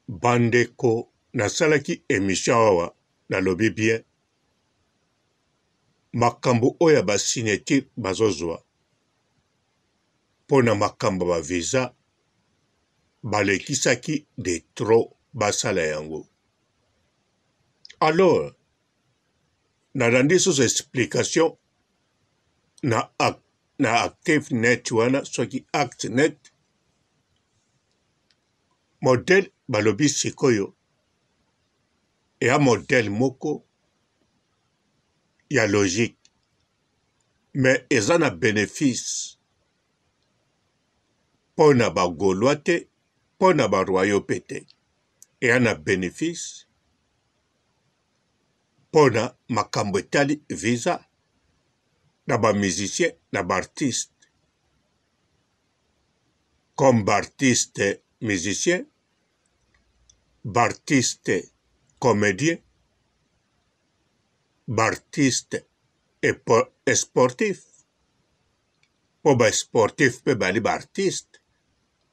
Bandeko nasalaki émission awa nalobi bien makambo oyo basignature bazozwa pona makambo ba visa balekisaki de trop basala yango. Alors nalandi sous explication na active net wana soki act net modèle balobi sikoyo ya modèle moko ya logique mais eza na bénéfice pona ba Gaulois te pona ba royauté te eya na bénéfice pona makambo etali visa na ba musicien na ba artiste comme ba artiste musicien ba artiste comédien ba artiste et sportif po ba sportif pe bali ba artiste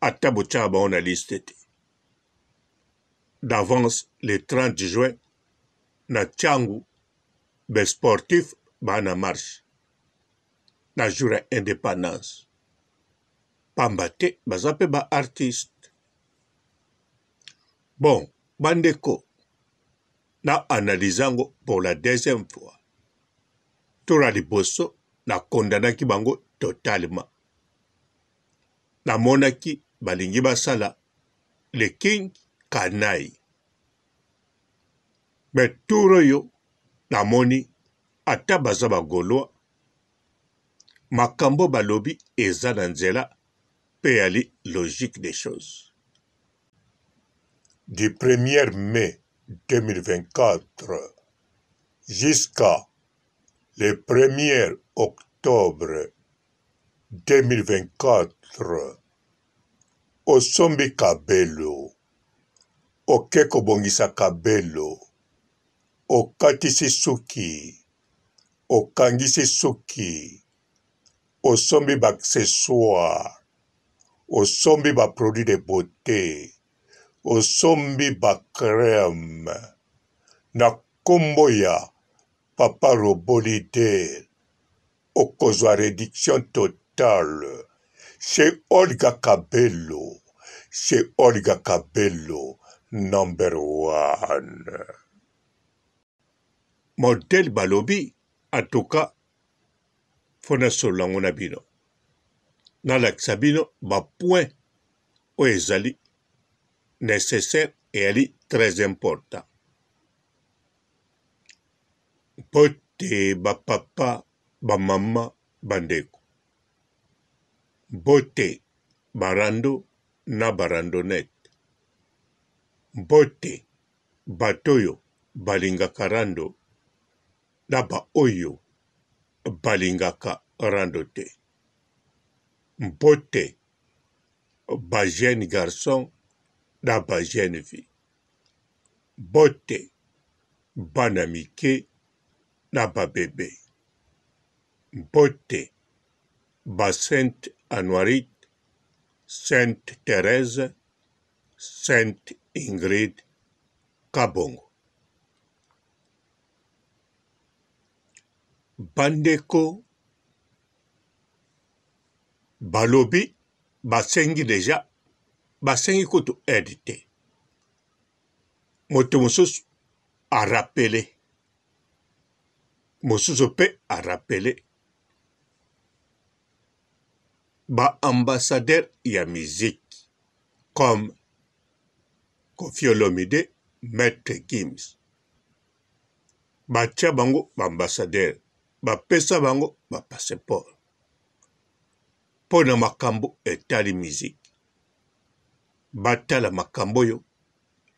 ata botia bango na liste te d'avance le 30 juin na tiangu be sportif ba na marche na jour ya indépendance pamba te baza pe ba artiste. Bon bandeko na analysango pour la deuxième fois tola liboso na kondanaki bango totalement na monaki balingi basala le king kanai mais turo yo na moni ata baza ba Gaulois makambo balobi eza na nzela pe yali logique des choses. Du 1er mai 2024 jusqu'à le 1er octobre 2024 osombi kabelo oke kobongisa kabelo okatisi suki okangisi suki osombi ba accessoires osombi ba produits de beauté osombi ba crème na kombo ya Papa Robolide okozwa réduction totale chez Olga Kabelo, chez Olga Kabelo number 1. Modèle balobi en tout cas fona solango na bino na lakisa bino ba point oyo ezali nécessaire et ali très important po te bapapa bamama bandeko mbote barando na barandonete mbote batoyo balingaka rando na baoyo balingaka rando te mbote ba jeune garçon na ba jeune fille mbote bana mike na ba bébé mbote ba Sainte Anoirite, Sainte Thérèse, Sainte Ingrid Kabongo. Bandeko balobi basengi deja basengi kutu aide te moto mosusu arapele mosusu pe arapele ba ambassadeur ya musique comme Koffi Olomide, Maître Gims batia bango ba ambassadeur bapesa bango ba passeport pona makambo etali musique batala makambo yo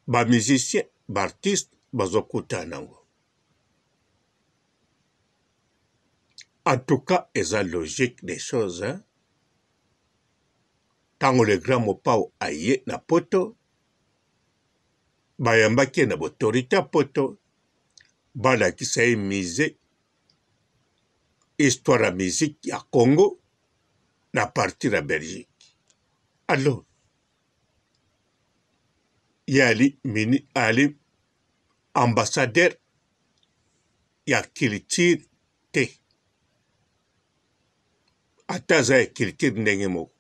ba musicien ba artiste bazokuta nango. En tout cas eza logique des choses hein? Tango le grand mopao aye na poto bayambaki na autorité poto balakisa ye musée histoire ya musique ya Congo na partir ya Belgique. Alors ali ambassadeur ya culture te. Ata aza ya culture ndenge moko.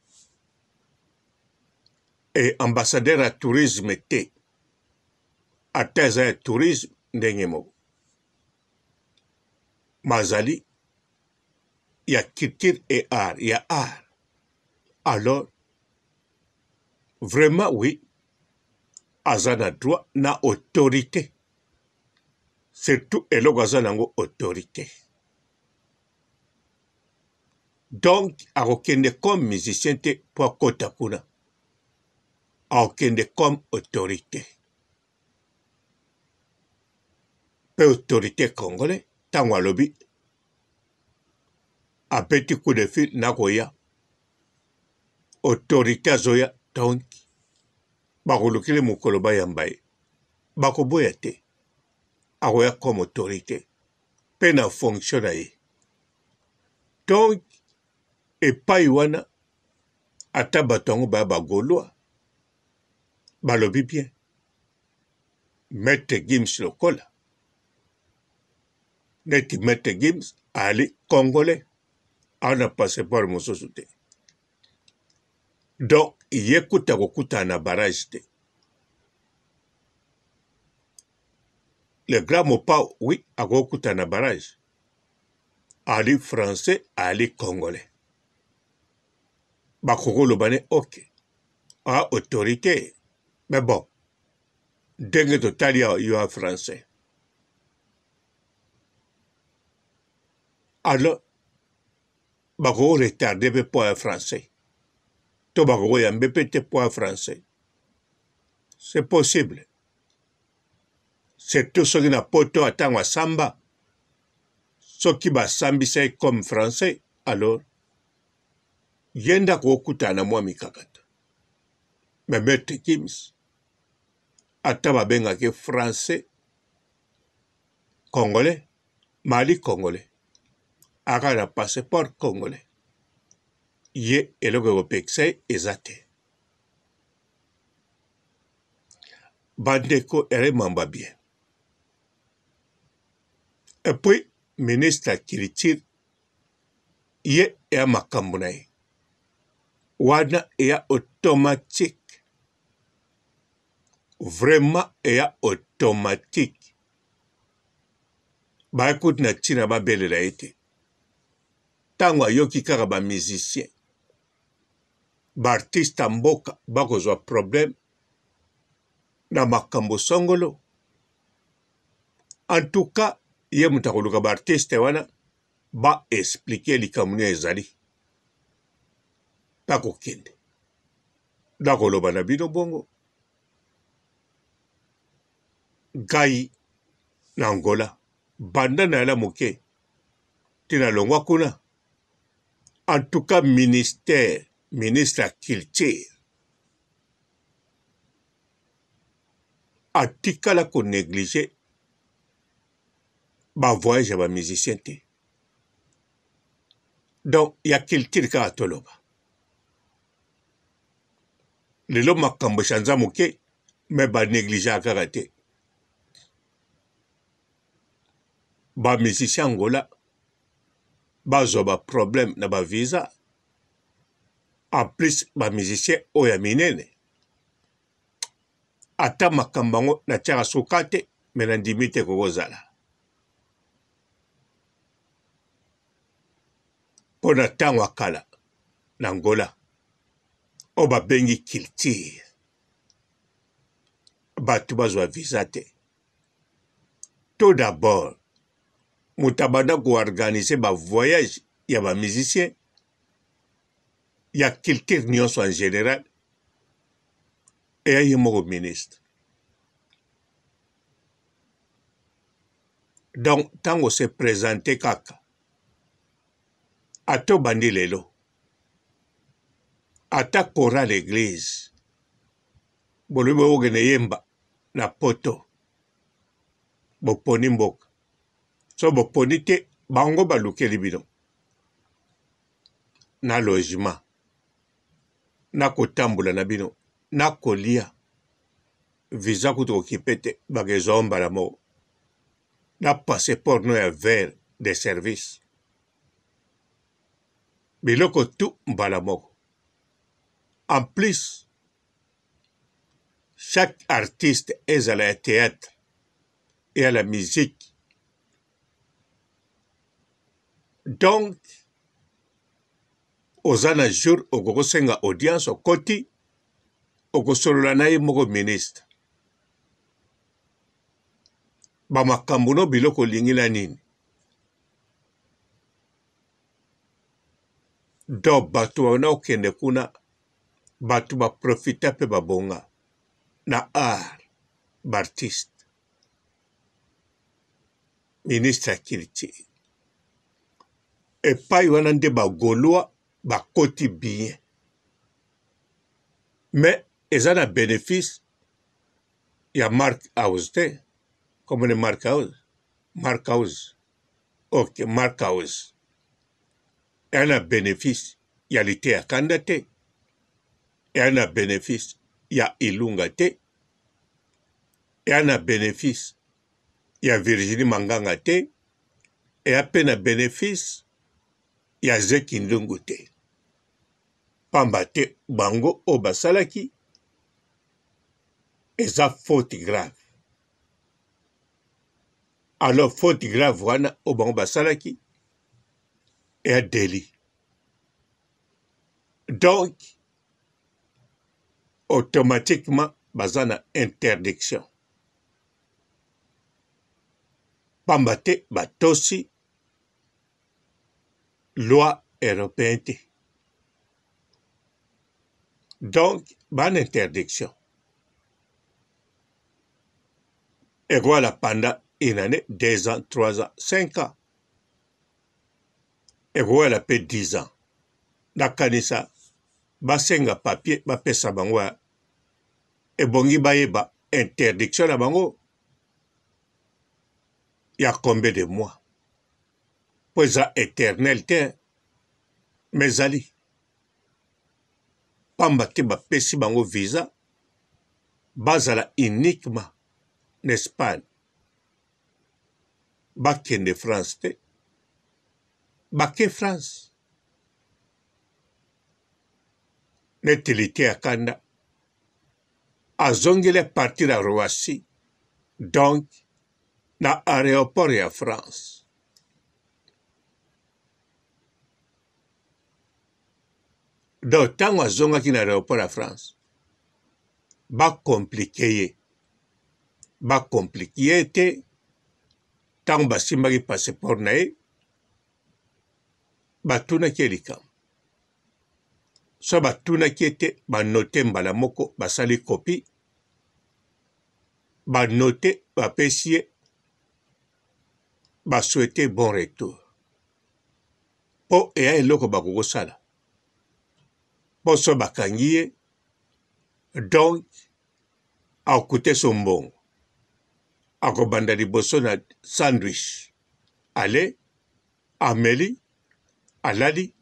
E ambassadeur ya tourisme te. Ata aza ya tourisme ndenge moko. Mazali ya culture et art, ya art. Alors, vraiment oui, aza na droit na autorité. Surtout eloko aza nango autorité. Donc, akokende comme musicien te po akota kuna. Akokende comme autorité. Pe autorité congolais, tango alobi, apeti coup de fil nakoya. Autorité azoya, donc, bakolukile mokolo bayamba ye. Bakoboya te. Akoya comme autorité. Pe na fonction na ye. Donc, epai wana ata bato yango baya bagoloa balobi bien. Maître Gims lokola. Neti Maître Gims ali congolais. Ana passeport mosusu te. Donc, ye kuta kokuta na barrage te. Le grand Mopao, oui, akokuta na barrage. Ali français, ali congolais. Bakokolo bane, ok. A autorité. Mais bon, denge totali yo français. Alors, bakoko retardé pe po français. To bakoko yambe pe te po français. C'est possible. C'est tout ce qui n'a pas to atangwa samba. Ce qui ba sambisa comme français, alors, yenda kokuta na mwa mikakata. Mais Maître Gims, ata babengaki français, congolais, mali congolais, aka na passeport congolais. Ye eloko kopekisa eza te. Bandeko eremamba bien. Et puis, ministre ya culture, ye eya makambo na ye. Wana eya automatique. Vraiment eya automatique. Ba écoute na tina ba belela ete. Tango ayoki kaka ba musicien. Ba artiste mboka bakozwa problème na makambo songolo. En tout cas, ye mutakoluka ba artiste wana ba expliquer likamuni ezali. Pako kende. Nakoloba na bino bongo. Gai na Angola. Banda na la moke. Tina longwa kuna. En tout cas, ministre la culture. Atikala ko négliger ba voyage ba musicien te. Donc, ya culture ka atoloba. Lelo makambo shanza moke, mais ba négliger akaka te. Ba musicien Angola, bazo ba problème na ba visa. En plus, ba musicien oya minene. Ata makambango na tiaka sukate, mena ndimite kokozala. Pona tango akala, na Angola, o ba bengi culture. Batu bazwa visa te. Tout d'abord, mutabanda ko organiser ba voyage ya ba musicien, ya culture nyonso en général, et ye moko ministre. Donc, tango se présenter kaka, ato bandi lelo, ata kora l'église, bolubi ogene yemba na poto, boponi mboka. So boponi te, bango balukeli bino. Na logement, na kotambula na bino, na kolia, visa kutu okipe te bagezo mbala mo na passeport no ya vert de service biloko tu mbala moko. En plus, chaque artiste est à la théâtre et à la musique. Donc, ozana jour okokosenga audience okoti okosolola na ye moko ministre. Bamakambo no biloko olingi na nini. Donc bato wana okende kuna bato baprofita pe babonga na art bartiste. Ministre ya culture. Epai wana nde bagolwa bakoti bien. Mais eza na bénéfice ya Mark House te. Comme le Mark House. Mark House. Ok, Mark House. Eza na bénéfice ya Lite ya Kanda te. Eza na bénéfice ya Ilunga te. Eza na bénéfice ya Virginie Manganga te. Eza pe na bénéfice ya Zeki Ndungu te. Pamba te bango o basalaki eza faute grave. Alors faute grave wana o bango basalaki eza délit. Donc automatiquement baza na interdiction. Pamba te batosi loi européenne te. Donc, ban interdiction. Et voilà pendant une année, 2 ans, 3 ans, 5 ans. Et voilà pe 10 ans. Nakanisa, basenga papier, bapesa bango ya. Et bongi bayeba interdiction na bango. Il y a combien de mois? Pour ça éternel te. Mais ali. Pamba te bapesi bango visa. Bazala uniquement n'Espagne. Bakende France te. Bake France. Netilite ya Kanda. Azongele partir à Roissy. Donc, na aéroport ya France. Donc, tango azongaki na aéroport ya France. Ba compliqué. Ba compliqué te. Tango basimbaki passeport na ye. Batunaki elikam. So batunaki ete banote mbala moko basali kopi. Banote bapesi ye. Basouhaite bon retour. Po eya eloko bakokosala. Po so bakangi ye. Donc, akute so mbongo. Akobanda liboso na sandwich. Ale, ameli, alali,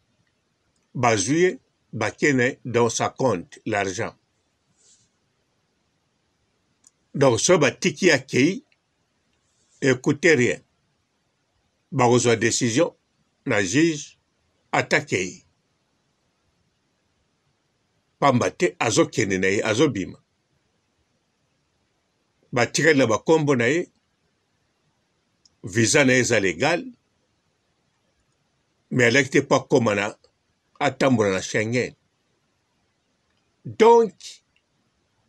bazouye, bakene dans sa compte l'argent. Donc, so batiki akei, écoutez rien. Bakozwa décision, na juge, attaqué. Pambate, azo kene na ye, azo bima. Batikali na bakombo na ye, visa na ye eza légal, mais alaki te pa koma na atambola na Schengen. Donc,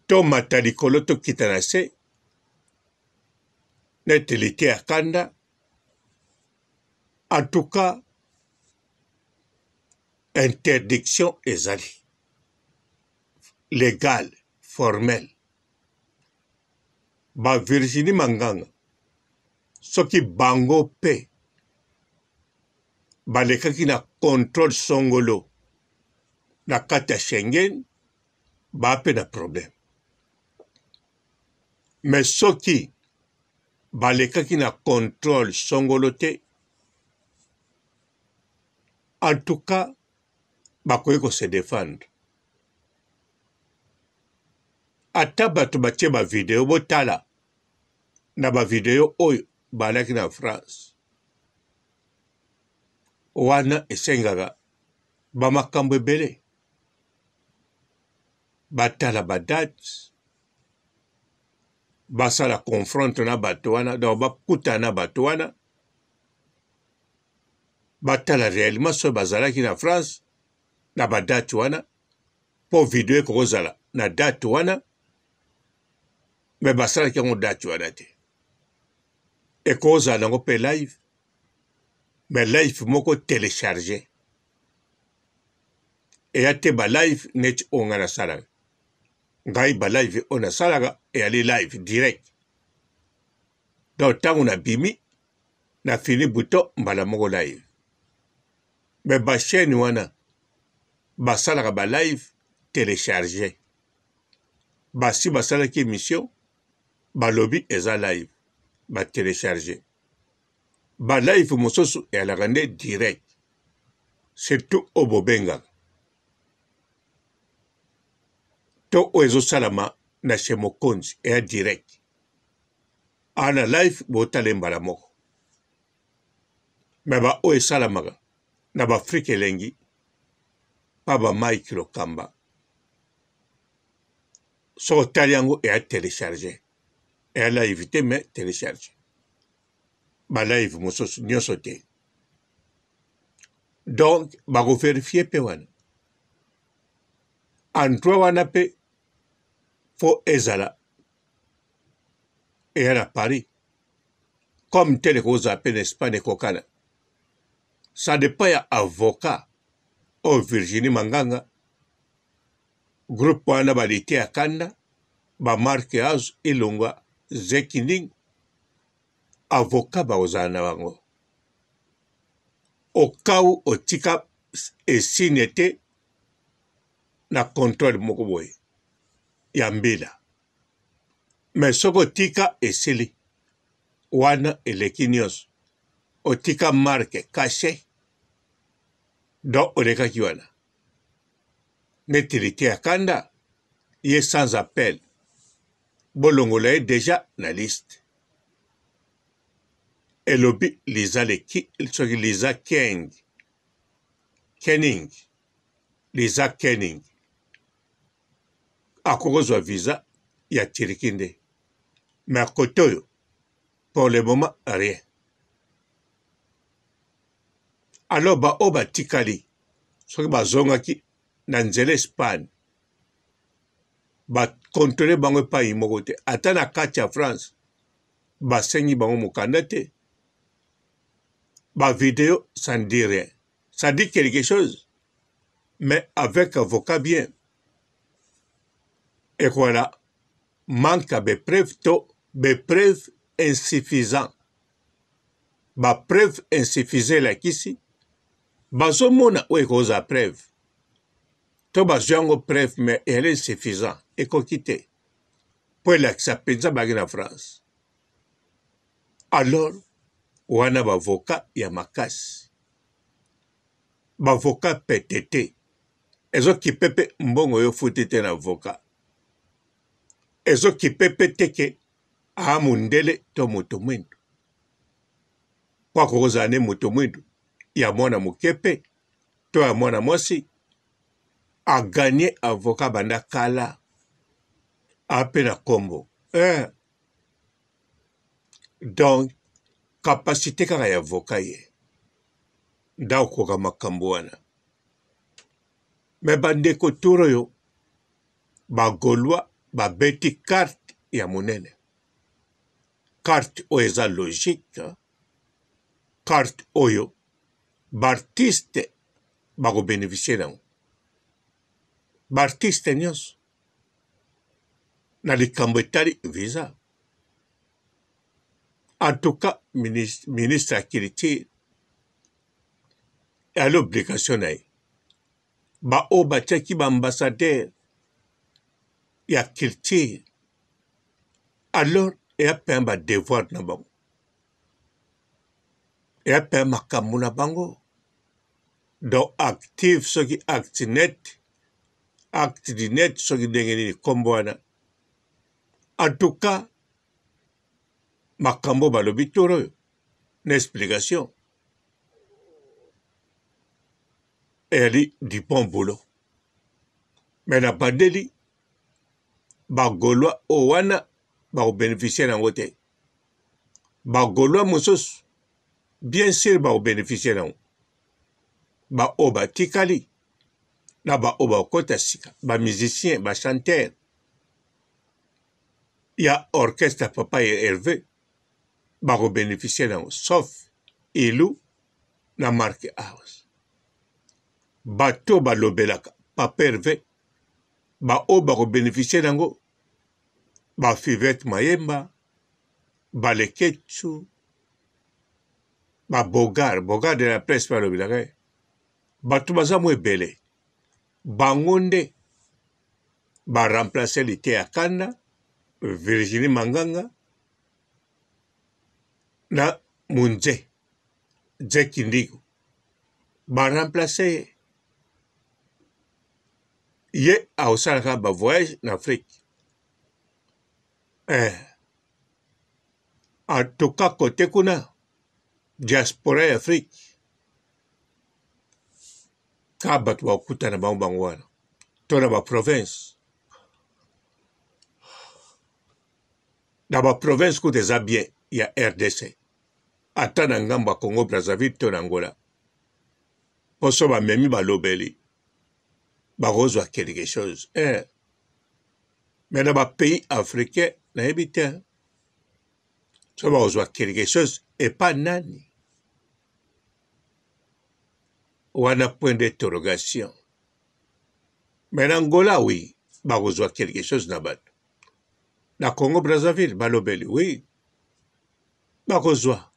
tomata likolo tokita na se, neti Lite ya Kanda. En tout cas, interdiction ezali. Légal, formel. Ba Virginie Manganga. Soki bango pe. Balekaki na contrôle songolo. Na kati ya Schengen. Ba pe na problème. Mais soki balekaki na contrôle songolo te. En tout cas, bakoki ko se défendre. ata bato batie bavideo botala na bavideo oyo balaki na France wana esengaka bamakambo ebele batala badate basala confronte na bato wana donc bakutana na bato wana batala réellement soki bazalaki na France na badate wana mpo video ekokozala na date wana me basalaki yango date wana te ekozala nango mpe live me live moko télécharge eya te balive neti oyo ngai nasalaka ngai balive oyo nasalaka eyali live direct donc ntango nabimi na fini buto mbala moko live me bachaîne wana basalaka balive télécharge basi basalaki émission balobi eza live batélécharge balive mosusu eyalaka nde direct surtout oyo bobengaka to oyo ezosalama na chez mokonzi eya direct ana live botala mbala moko me ba oyo esalamaka na baafrike elengi pa bamike lokamba so otali yango eya télécharge eya live te me télécharge balive mosusu nyonso te donc bakoverifie mpe wana endroit wana mpe fo ezala eya na Paris comme tel ekozala mpe na Espagne ekokana ça dépend ya avocat oyo Virginie Manganga groupe wana balite ya kanda bamarke azo ilongwa zekining avocat bakozala na bango okau otika esine te na contrôle moko boye ya mbila me soki otika esili wana eleki nyonso otika marke kashe donc olekaki wana neti lite ya kanda ye sans appel bolongola ye deja na liste elobi liza leki soki liza kening liza kening akokozwa visa ya tiriki nde me akote oyo pour le moment rien alors baoyo batikali soki bazongaki na nzela Espagne bakontrole bango epai moko te ata na kati ya France basengi bango mokanda te bavideo ça ne dit rien ça dit quelque chose mais avec avocat bien et voilà manque à bepreuve to bepreuve insuffisant bapreuve insuffisant elakisi bazomona oyo ekozala preuve to bazwi yango preuve mais elle est insuffisant ekoki te mpo elakisa mpenza baki na France alors wana bavoka ya makasi bavoka pete te ezokipe mpe mbongo oyo futi te na avoka ezokipe mpe teke amundele to moto mwindu mpo akokozala ne moto mwindu ya mwana moke mpe to ya mwana mwasi aganye avoka banda kala ape na kombo donc kapasité kaka ya avoka ye nda okoka makambo wana me bandeko turo oyo bagolwa babeti carte ya monene carte oyo eza logique carte oyo baartiste bakobénéficie nango baartiste nyonso na likambo etali visa en tout cas ministre ya culture ali obligation na ye baoyo batiaki baambassadeur ya culture alors eya mpe badevoir na bango eya mpe makambo na bango donc active soki acte net soki ndenge nini kombo wana En tout cas, makambo balobi toro une explication. Elle du bon boulot. Mais na bandeli bagolwa owana ba bénéficier en côté. Bagolwa mosos bien sûr ba bénéficier en. Ba oba tikali na ba oba kota sika, ba musicien, ba chanteur. Il y a orchestre Papa et Hervé ba bénéficier en sauf Ilou na Mark House. Bato ba lobelaka Papa Hervé ba oba bénéficier nango ba Fivette Mayemba ba Leketsu ba Bogar de la presse par lobelaka bato baza mo ebele bangonde ba remplacer l'ité Akanda Virginie Manganga na Munze Jack Indigo ba remplacer ye a osalaka ba voyage en Afrique. En tout cas, côté kuna diaspora Afrique ka bato bakutana bango wana to na ba province kuta eza bien ya RDC ata na ngambo ya Congo Brazzaville to na Angola poso bamemi balobeli bakozwa quelque chose. Mais dans les pays africains, ça va avoir quelque chose et pas nani. Ou un point d'interrogation. Mais en Angola, oui, va avoir quelque chose là-bas. La Congo Brazzaville, balobeli, oui, va avoir.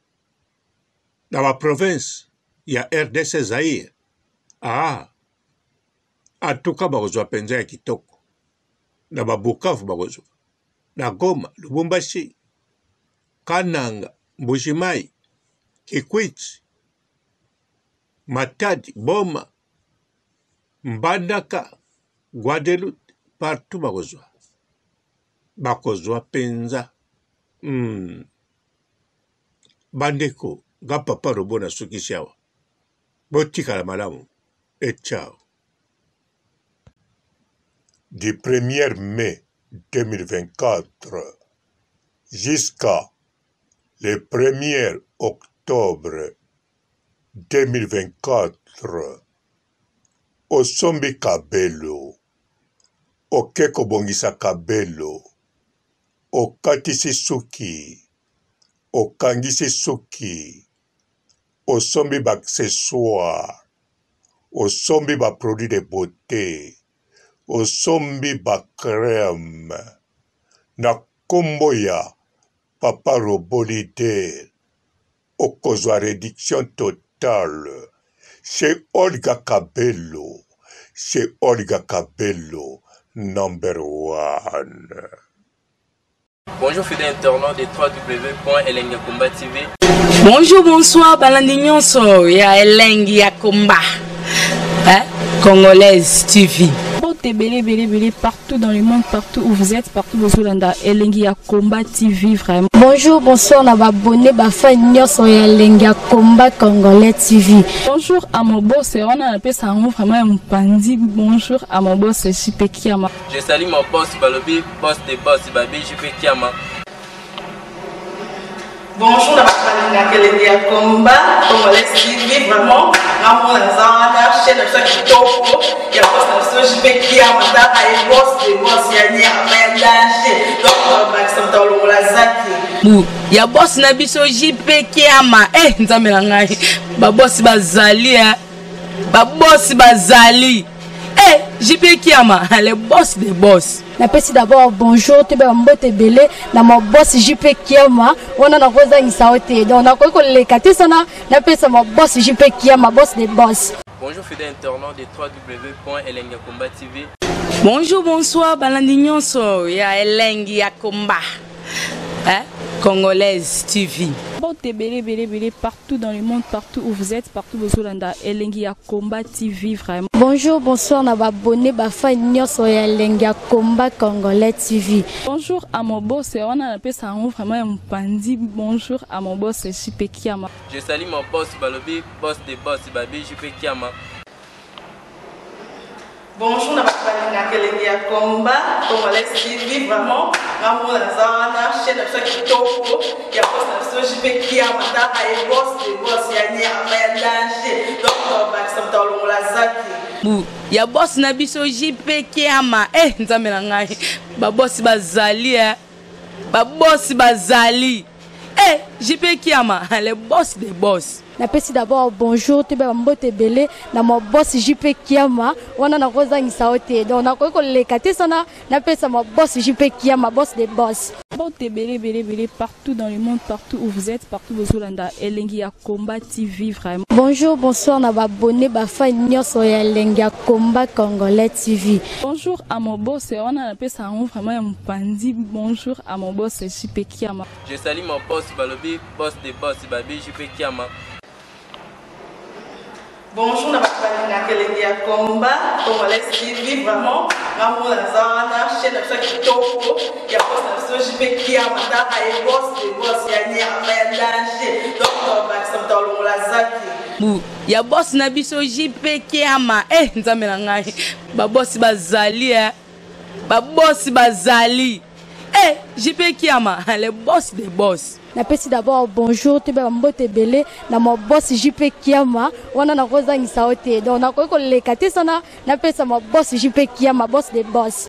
Dans la province, il y a RDC Zaïre. En tout cas, bakozwa penza ya kitoko. Na Bukavu bakozwa. Na Goma, Lubumbashi, Kananga, Mbujimayi, Kikwit, Matadi, Boma, Mbandaka, Guadeloupe, partout bakozwa. Bakozwa penza. Bandeko, ga papa robo na suki shawa. Botika la malamu. Et ciao. Du 1er mai 2024 jusqu'à le 1er octobre 2024, osombi kabelo, okeko bongisa kabelo, okatisi suki, okangisi suki, osombi ba accessoire, osombi ba produit de beauté, osombi ba crème, na kombo ya Papa Robolide, okozwa réduction totale, chez Olga Kabelo, number 1. Bonjour fidèles internautes de www.elengiakomba TV. Bonjour, bonsoir, balandi nyonso ya Elengi ya Komba, Congolaise TV. Belé partout dans le monde, partout où vous êtes, partout où vous êtes, Elengi ya Komba TV vraiment. Bonjour, bonsoir, on a abonné bafa nyonso ya Elengi ya Komba Congolais TV. Bonjour à mon boss, on a appelé ça vraiment un pandi. Bonjour à mon boss, JP Kiama. Je salue mon boss Balobi, boss de boss Babi, JP Kiama. Bonjour, la Elengi ya Komba Congolais TV vraiment. Ramon Zana, chaîne de ça qui topo, il y a pas de JP Kiama, et boss de boss yani après danger. Donc on va s'entendre la zaki. Ya boss na biso JP Kiama, nzambe na ngai. Ba boss bazali ba boss bazali. JP Kiama, le boss des boss. Napesi d'abord bonjour, tu peux mbote belé na mon boss JP Kiama, on a na koza ngisaote. Donc na ko le katisana, napesa mon boss JP Kiama, boss des boss. Bonjour fidèles internautes de www.elengiakomba TV. Bonjour, bonsoir, balandi nyonso ya Elengi ya Komba. Congolaise TV. Bon, belé, partout dans le monde, partout où vous êtes, partout où vous êtes, Elengi ya Combat TV, vraiment. Bonjour, bonsoir, na abonné, bafa nyonso ya Elengi ya Combat Congolais TV. Bonjour à mon boss, on a appelé ça vraiment un pandi. Bonjour à mon boss, JP Kiama. Je salue mon boss Balobi, boss des boss, Babi JP Kiama. Bonjour, na bafalinga Elengi ya Combat Congolais TV, vraiment. Maman la zana, chaîne de ceux qui topo, il y a boss na JP Kiama, ta ay boss des boss, ya ni ya danger. Donc ba ça tolo la zaki. Bu ya boss na biso JP Kiama. Nzambe na ngai. Ba boss bazali ba boss bazali. JP Kiama, le boss des boss. Napesi d'abord bonjour, tu peux mbote belé na mon boss JP Kiama, wana na kozangisa ote. Donc na ko lekate sana, napesa mon boss JP Kiama, boss des boss. Bon, belé, partout dans le monde, partout où vous êtes, partout où vous êtes, Elengi ya Combat TV, vraiment. Bonjour, bonsoir, na abonné, bafa nyonso ya Elengi ya Combat Congolais TV. Bonjour à mon boss, on a appelé ça vraiment un pandi. Bonjour à mon boss, JP Kiama. Je salue mon boss Balobi, boss des boss, Babi JP Kiama. Bonjour, na bafalinga Elengi ya Combat Congolais TV, vraiment. Maman la zana, chaîne de ceux qui topo, il y a boss na JP Kiama, ta ay boss des boss, ya ni ya danger. Donc ba ça tolo la zaki. Bu ya boss na biso JP Kiama. Nzambe na ngai. Ba boss bazali ba boss bazali. JP Kiama, le boss des boss. Napesi d'abord bonjour, tu peux mbote belé na mon boss JP Kiama, wana na kozangisa ote. Donc na ko lekate sana, napesa mon boss JP Kiama, boss des boss.